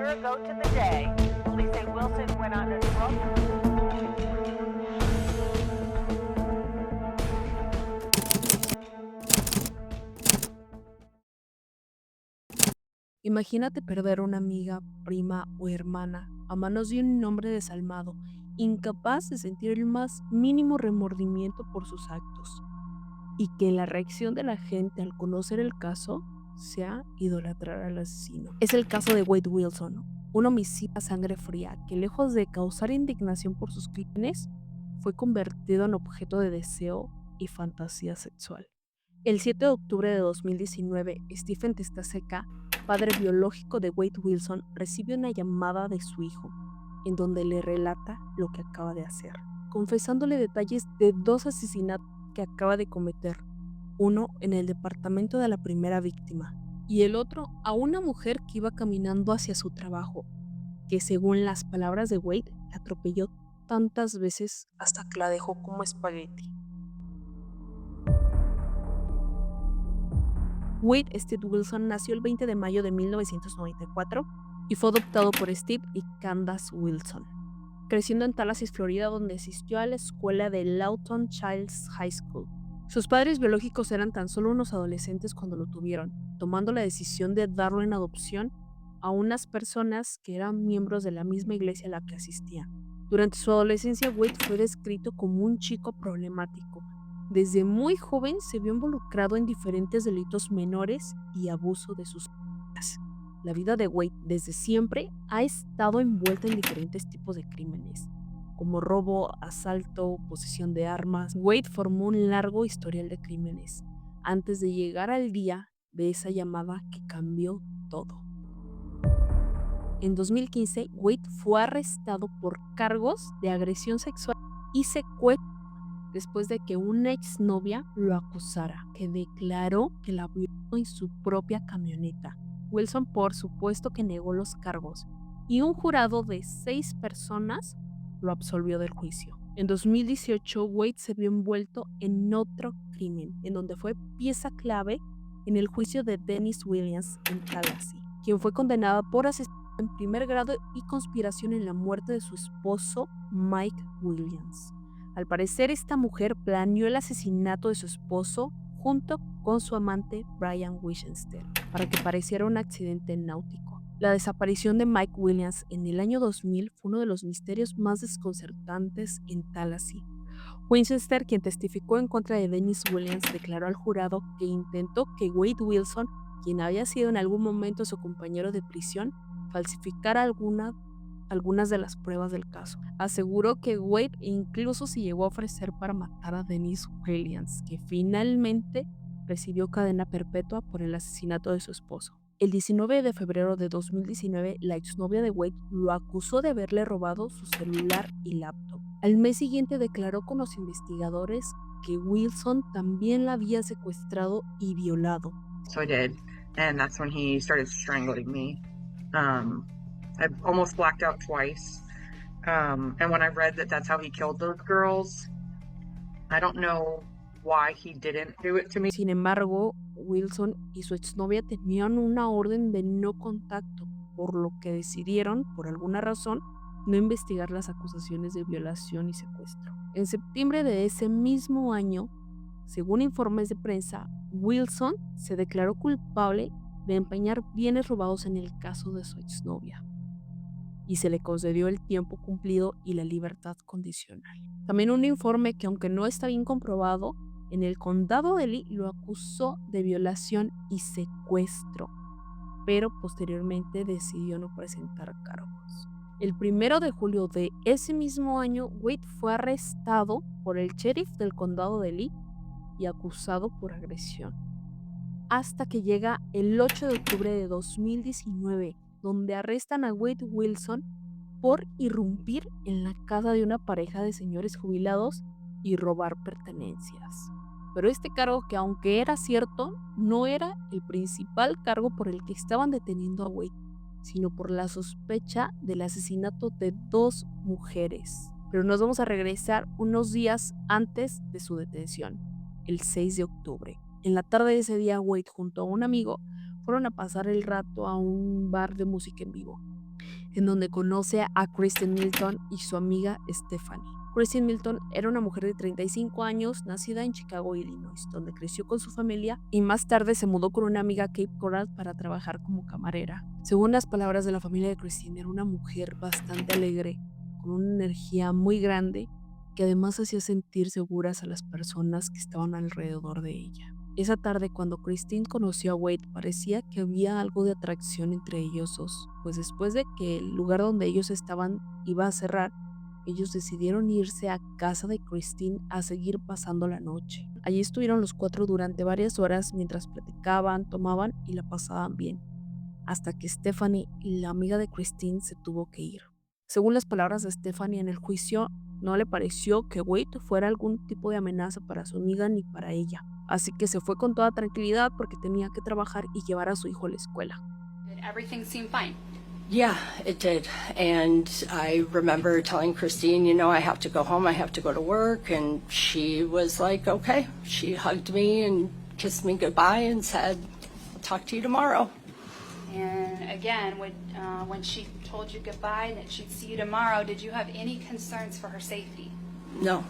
year ago to the day, police say Wilson went on a drug. Imagínate perder una amiga, prima o hermana a manos de un hombre desalmado, incapaz de sentir el más mínimo remordimiento por sus actos, y que la reacción de la gente al conocer el caso sea idolatrar al asesino. Es el caso de Wade Wilson, un homicida a sangre fría que, lejos de causar indignación por sus crímenes, fue convertido en objeto de deseo y fantasía sexual. El 7 de octubre de 2019, Stephen Testaseca, padre biológico de Wade Wilson, recibe una llamada de su hijo, en donde le relata lo que acaba de hacer, confesándole detalles de dos asesinatos que acaba de cometer, uno en el departamento de la primera víctima y el otro a una mujer que iba caminando hacia su trabajo, que según las palabras de Wade, la atropelló tantas veces hasta que la dejó como espagueti. Wade Steve Wilson nació el 20 de mayo de 1994 y fue adoptado por Steve y Candace Wilson, creciendo en Tallahassee, Florida, donde asistió a la escuela de Lawton Childs High School. Sus padres biológicos eran tan solo unos adolescentes cuando lo tuvieron, tomando la decisión de darlo en adopción a unas personas que eran miembros de la misma iglesia a la que asistía. Durante su adolescencia, Wade fue descrito como un chico problemático. Desde muy joven se vio involucrado en diferentes delitos menores y abuso de sus vidas. La vida de Wade desde siempre ha estado envuelta en diferentes tipos de crímenes, como robo, asalto, posesión de armas. Wade formó un largo historial de crímenes antes de llegar al día de esa llamada que cambió todo. En 2015, Wade fue arrestado por cargos de agresión sexual y secuestro después de que una exnovia lo acusara, que declaró que la violó en su propia camioneta. Wilson, por supuesto, que negó los cargos y un jurado de 6 personas lo absolvió del juicio. En 2018, Wade se vio envuelto en otro crimen, en donde fue pieza clave en el juicio de Dennis Williams en Tallahassee, quien fue condenada por asesinato en primer grado y conspiración en la muerte de su esposo Mike Williams. Al parecer, esta mujer planeó el asesinato de su esposo junto con su amante Brian Winchester para que pareciera un accidente náutico. La desaparición de Mike Williams en el año 2000 fue uno de los misterios más desconcertantes en Tallahassee. Winchester, quien testificó en contra de Dennis Williams, declaró al jurado que intentó que Wade Wilson, quien había sido en algún momento su compañero de prisión, falsificara algunas de las pruebas del caso. Aseguró que Wade incluso se llegó a ofrecer para matar a Dennis Williams, que finalmente recibió cadena perpetua por el asesinato de su esposo. El 19 de febrero de 2019, la exnovia de Wade lo acusó de haberle robado su celular y laptop. Al mes siguiente declaró con los investigadores que Wilson también la había secuestrado y violado. So I did, and that's when he started strangling me. I almost blacked out twice. And when I read that that's how he killed those girls, I don't know why he didn't do it to me. Sin embargo, Wilson y su exnovia tenían una orden de no contacto, por lo que decidieron, por alguna razón, no investigar las acusaciones de violación y secuestro. En septiembre de ese mismo año, según informes de prensa, Wilson se declaró culpable de empeñar bienes robados en el caso de su exnovia y se le concedió el tiempo cumplido y la libertad condicional. También un informe que, aunque no está bien comprobado, en el condado de Lee lo acusó de violación y secuestro, pero posteriormente decidió no presentar cargos. El 1 de julio de ese mismo año, Wade fue arrestado por el sheriff del condado de Lee y acusado por agresión. Hasta que llega el 8 de octubre de 2019, donde arrestan a Wade Wilson por irrumpir en la casa de una pareja de señores jubilados y robar pertenencias. Pero este cargo, que aunque era cierto, no era el principal cargo por el que estaban deteniendo a Wade, sino por la sospecha del asesinato de 2 mujeres. Pero nos vamos a regresar unos días antes de su detención, el 6 de octubre. En la tarde de ese día, Wade junto a un amigo fueron a pasar el rato a un bar de música en vivo. en donde conoce a Kristen Milton y su amiga Stephanie. Kristen Milton era una mujer de 35 años, nacida en Chicago, Illinois, donde creció con su familia y más tarde se mudó con una amiga a Cape Coral para trabajar como camarera. Según las palabras de la familia de Kristen, era una mujer bastante alegre, con una energía muy grande, que además hacía sentir seguras a las personas que estaban alrededor de ella. Esa tarde, cuando Kristen conoció a Wade, parecía que había algo de atracción entre ellos dos, pues después de que el lugar donde ellos estaban iba a cerrar, ellos decidieron irse a casa de Kristen a seguir pasando la noche. Allí estuvieron los cuatro durante varias horas mientras platicaban, tomaban y la pasaban bien, hasta que Stephanie, la amiga de Kristen, se tuvo que ir. Según las palabras de Stephanie en el juicio, no le pareció que Wade fuera algún tipo de amenaza para su amiga ni para ella, así que se fue con toda tranquilidad porque tenía que trabajar y llevar a su hijo a la escuela. Did everything seem fine? Yeah, it did. And I remember telling Christine, you know, I have to go home, I have to go to work. And she was like, okay. She hugged me and kissed me goodbye and said, I'll talk to you tomorrow. And again, when she told you goodbye and that she'd see you tomorrow, did you have any concerns for her safety? No.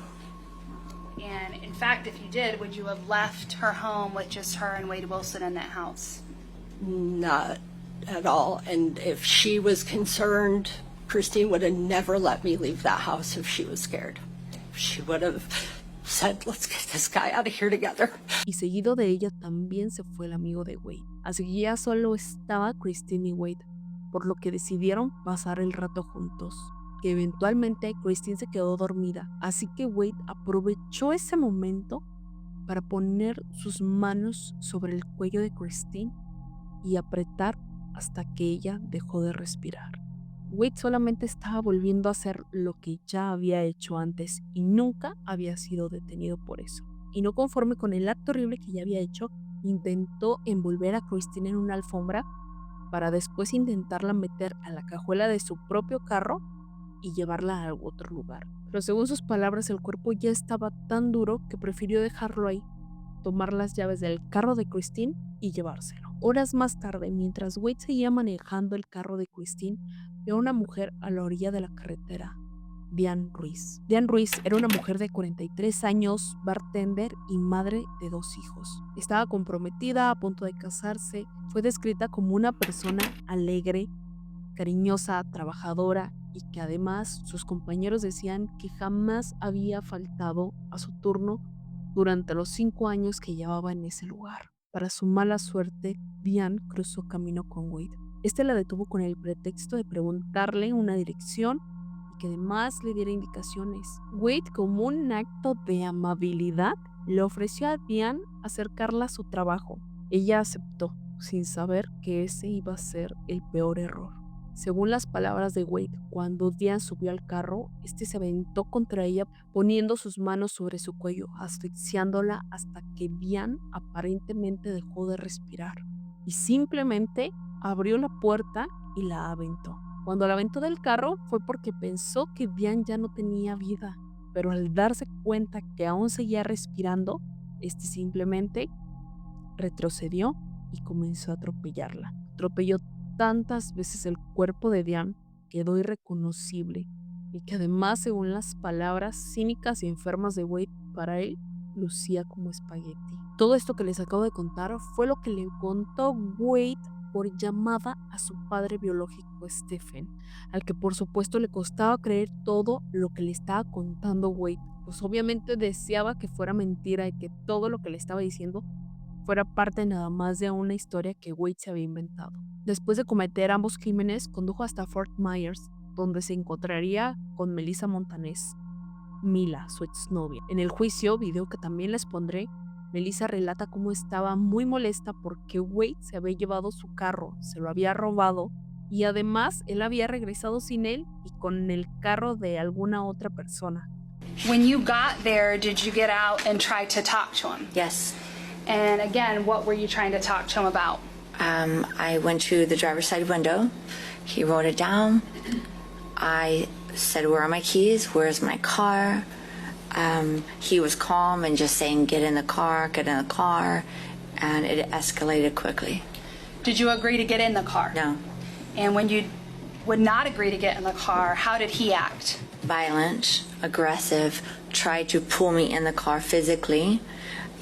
And in fact, if you did, would you have left her home with just her and Wade Wilson in that house? Not at all. And if she was concerned, Christine would have never let me leave that house if she was scared. She would have said, let's get this guy out of here together. Y seguido de ella también se fue el amigo de Wade. Así que ya solo estaba Kristen y Wade, por lo que decidieron pasar el rato juntos. Que eventualmente Kristen se quedó dormida, así que Wade aprovechó ese momento para poner sus manos sobre el cuello de Kristen y apretar hasta que ella dejó de respirar. Wade solamente estaba volviendo a hacer lo que ya había hecho antes y nunca había sido detenido por eso. Y no conforme con el acto horrible que ya había hecho, intentó envolver a Kristen en una alfombra para después intentarla meter a la cajuela de su propio carro y llevarla a otro lugar. Pero según sus palabras, el cuerpo ya estaba tan duro que prefirió dejarlo ahí, tomar las llaves del carro de Kristen y llevárselo. Horas más tarde, mientras Wade seguía manejando el carro de Kristen, vio a una mujer a la orilla de la carretera, Diane Ruiz. Diane Ruiz era una mujer de 43 años, bartender y madre de 2 hijos. Estaba comprometida, a punto de casarse. Fue descrita como una persona alegre, cariñosa, trabajadora y que además sus compañeros decían que jamás había faltado a su turno durante los 5 años que llevaba en ese lugar. Para su mala suerte, Diane cruzó camino con Wade. Este la detuvo con el pretexto de preguntarle una dirección y que además le diera indicaciones. Wade, como un acto de amabilidad, le ofreció a Diane acercarla a su trabajo. Ella aceptó, sin saber que ese iba a ser el peor error. Según las palabras de Wade, cuando Diane subió al carro, este se aventó contra ella poniendo sus manos sobre su cuello, asfixiándola hasta que Diane aparentemente dejó de respirar y simplemente abrió la puerta y la aventó. Cuando la aventó del carro fue porque pensó que Diane ya no tenía vida, pero al darse cuenta que aún seguía respirando, este simplemente retrocedió y comenzó a atropellarla. Atropelló tantas veces el cuerpo de Diane quedó irreconocible y que además, según las palabras cínicas y enfermas de Wade, para él lucía como espagueti. Todo esto que les acabo de contar fue lo que le contó Wade por llamada a su padre biológico Stephen, al que por supuesto le costaba creer todo lo que le estaba contando Wade, pues obviamente deseaba que fuera mentira y que todo lo que le estaba diciendo fuera parte nada más de una historia que Wade se había inventado. Después de cometer ambos crímenes, condujo hasta Fort Myers, donde se encontraría con Melissa Montanez, Mila, su exnovia. En el juicio, video que también les pondré, Melissa relata cómo estaba muy molesta porque Wade se había llevado su carro, se lo había robado y además él había regresado sin él y con el carro de alguna otra persona. When you got there, did you get out and try to talk to him? Yes. And again, what were you trying to talk to him about? I went to the driver's side window. He wrote it down. I said, where are my keys? Where's my car? He was calm and just saying, get in the car, and it escalated quickly. Did you agree to get in the car? No. And when you would not agree to get in the car, how did he act? Violent, aggressive, tried to pull me in the car physically,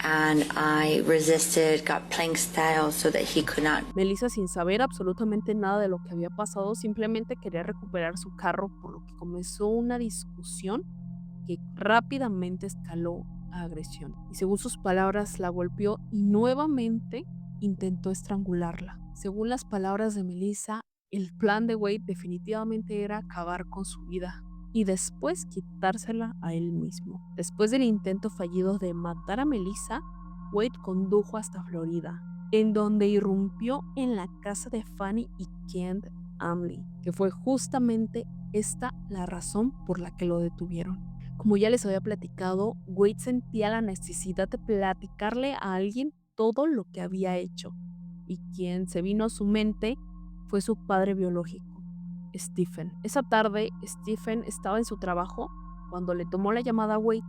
and I resisted, got plank style so that he could not. Melissa, sin saber absolutamente nada de lo que había pasado, simplemente quería recuperar su carro, por lo que comenzó una discusión que rápidamente escaló a agresión. Y según sus palabras, la golpeó y nuevamente intentó estrangularla. Según las palabras de Melissa, el plan de Wade definitivamente era acabar con su vida y después quitársela a él mismo. Después del intento fallido de matar a Melissa, Wade condujo hasta Florida, en donde irrumpió en la casa de Fanny y Kent Amley, que fue justamente esta la razón por la que lo detuvieron. Como ya les había platicado, Wade sentía la necesidad de platicarle a alguien todo lo que había hecho, y quien se vino a su mente fue su padre biológico, Stephen. Esa tarde, Stephen estaba en su trabajo cuando le tomó la llamada a Wade,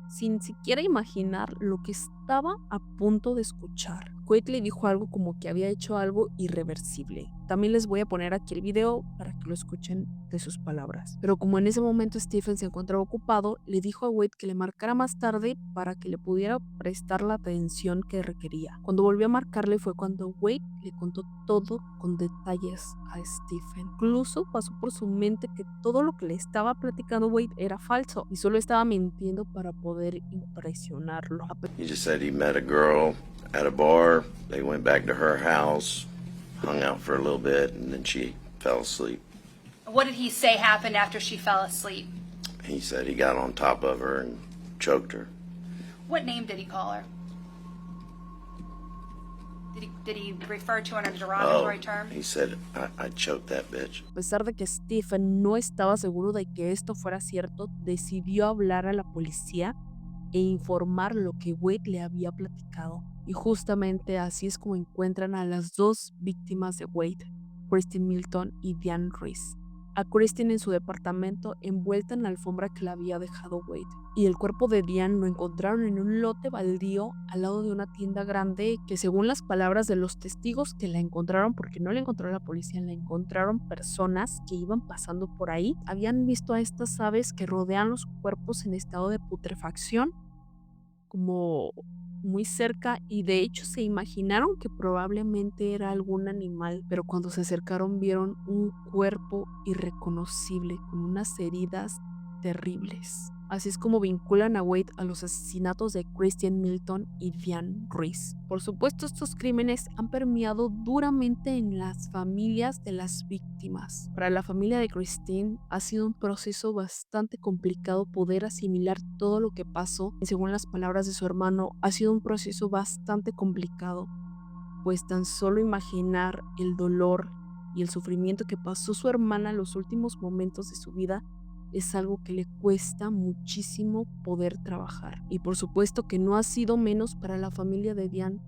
sin siquiera imaginar lo que estaba a punto de escuchar. Wade le dijo algo como que había hecho algo irreversible. También les voy a poner aquí el video para que lo escuchen de sus palabras. Pero como en ese momento Stephen se encontraba ocupado, le dijo a Wade que le marcara más tarde para que le pudiera prestar la atención que requería. Cuando volvió a marcarle fue cuando Wade le contó todo con detalles a Stephen. Incluso pasó por su mente que todo lo que le estaba platicando Wade era falso y solo estaba mintiendo para poder impresionarlo. He just said he met a girl at a bar. They went back to her house, hung out for a little bit, and then she fell asleep. What did he say happened after she fell asleep? He said he got on top of her and choked her. What name did he call her? Did he refer to her in a derogatory term? He said, I choked that bitch. A pesar de que Stephen no estaba seguro de que esto fuera cierto, decidió hablar a la policía e informar lo que Wade le había platicado. Y justamente así es como encuentran a las dos víctimas de Wade, Kristen Milton y Diane Reese. A Kristen en su departamento envuelta en la alfombra que la había dejado Wade. Y el cuerpo de Diane lo encontraron en un lote baldío al lado de una tienda grande que, según las palabras de los testigos que la encontraron, porque no la encontró la policía, la encontraron personas que iban pasando por ahí, habían visto a estas aves que rodean los cuerpos en estado de putrefacción como muy cerca, y de hecho se imaginaron que probablemente era algún animal, pero cuando se acercaron vieron un cuerpo irreconocible con unas heridas terribles. Así es como vinculan a Wade a los asesinatos de Kristen Milton y Diane Reese. Por supuesto, estos crímenes han permeado duramente en las familias de las víctimas. Para la familia de Kristen ha sido un proceso bastante complicado poder asimilar todo lo que pasó, y según las palabras de su hermano, ha sido un proceso bastante complicado, pues tan solo imaginar el dolor y el sufrimiento que pasó su hermana en los últimos momentos de su vida es algo que le cuesta muchísimo poder trabajar. Y por supuesto que no ha sido menos para la familia de Diane,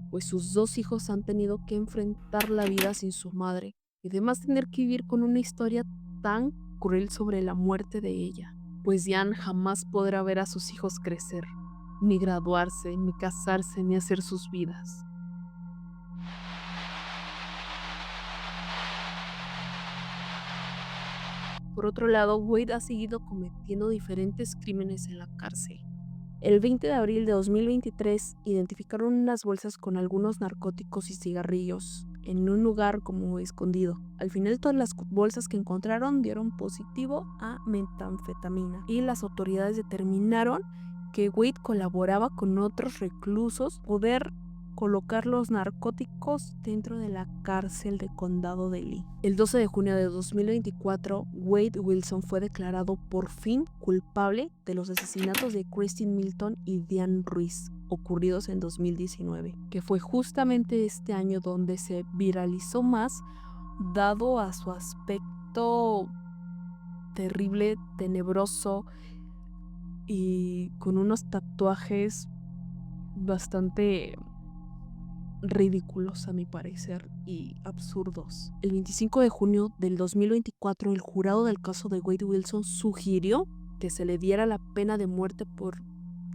pues sus dos hijos han tenido que enfrentar la vida sin su madre y además tener que vivir con una historia tan cruel sobre la muerte de ella, pues Diane jamás podrá ver a sus hijos crecer, ni graduarse, ni casarse, ni hacer sus vidas. Por otro lado, Wade ha seguido cometiendo diferentes crímenes en la cárcel. El 20 de abril de 2023 identificaron unas bolsas con algunos narcóticos y cigarrillos en un lugar como escondido. Al final, todas las bolsas que encontraron dieron positivo a metanfetamina y las autoridades determinaron que Wade colaboraba con otros reclusos poder colocar los narcóticos dentro de la cárcel de condado de Lee. El 12 de junio de 2024, Wade Wilson fue declarado por fin culpable de los asesinatos de Kristen Milton y Diane Reese ocurridos en 2019, que fue justamente este año donde se viralizó más, dado a su aspecto terrible, tenebroso y con unos tatuajes bastante ridículos a mi parecer y absurdos. El 25 de junio del 2024, el jurado del caso de Wade Wilson sugirió que se le diera la pena de muerte por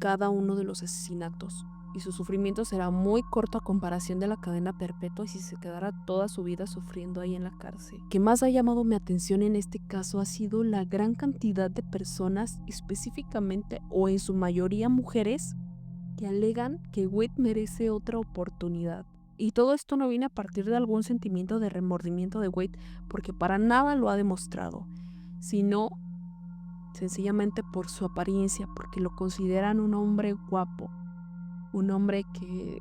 cada uno de los asesinatos. y su sufrimiento será muy corto a comparación de la cadena perpetua y si se quedara toda su vida sufriendo ahí en la cárcel. Lo que más ha llamado mi atención en este caso ha sido la gran cantidad de personas, específicamente o en su mayoría mujeres, que alegan que Wade merece otra oportunidad. Y todo esto no viene a partir de algún sentimiento de remordimiento de Wade, porque para nada lo ha demostrado, sino sencillamente por su apariencia, porque lo consideran un hombre guapo, un hombre que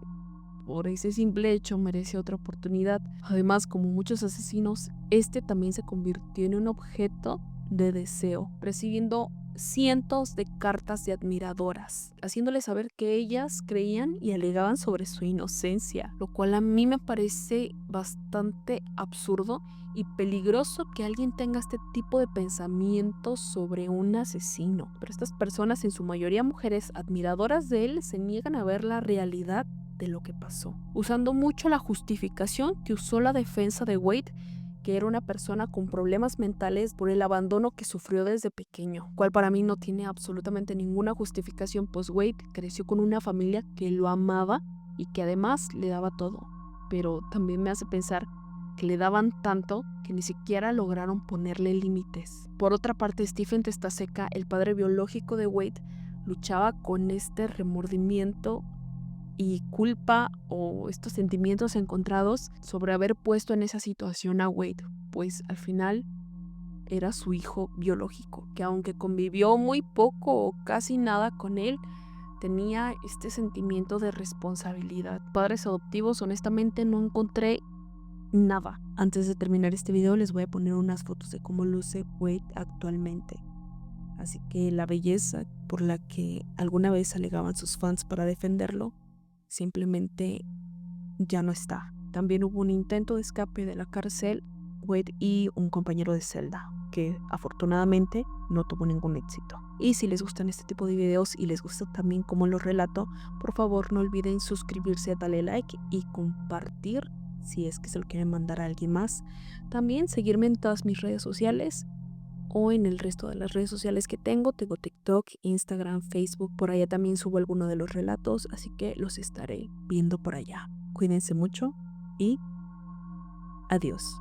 por ese simple hecho merece otra oportunidad. Además, como muchos asesinos, este también se convirtió en un objeto de deseo, recibiendo cientos de cartas de admiradoras, haciéndoles saber que ellas creían y alegaban sobre su inocencia, lo cual a mí me parece bastante absurdo y peligroso que alguien tenga este tipo de pensamientos sobre un asesino. Pero estas personas, en su mayoría mujeres admiradoras de él, se niegan a ver la realidad de lo que pasó, usando mucho la justificación que usó la defensa de Wade, que era una persona con problemas mentales por el abandono que sufrió desde pequeño, cual para mí no tiene absolutamente ninguna justificación, pues Wade creció con una familia que lo amaba y que además le daba todo. Pero también me hace pensar que le daban tanto que ni siquiera lograron ponerle límites. Por otra parte, Stephen Testaseca, el padre biológico de Wade, luchaba con este remordimiento y culpa o estos sentimientos encontrados sobre haber puesto en esa situación a Wade, pues al final era su hijo biológico, que aunque convivió muy poco o casi nada con él, tenía este sentimiento de responsabilidad. Padres adoptivos, honestamente no encontré nada. Antes de terminar este video les voy a poner unas fotos de cómo luce Wade actualmente. Así que la belleza por la que alguna vez alegaban sus fans para defenderlo simplemente ya no está. También hubo un intento de escape de la cárcel, Wade y un compañero de celda, que afortunadamente no tuvo ningún éxito. Y si les gustan este tipo de videos y les gusta también cómo los relato, por favor no olviden suscribirse, darle like y compartir si es que se lo quieren mandar a alguien más. También seguirme en todas mis redes sociales o en el resto de las redes sociales que tengo. Tengo TikTok, Instagram, Facebook. Por allá también subo alguno de los relatos, así que los estaré viendo por allá. Cuídense mucho y adiós.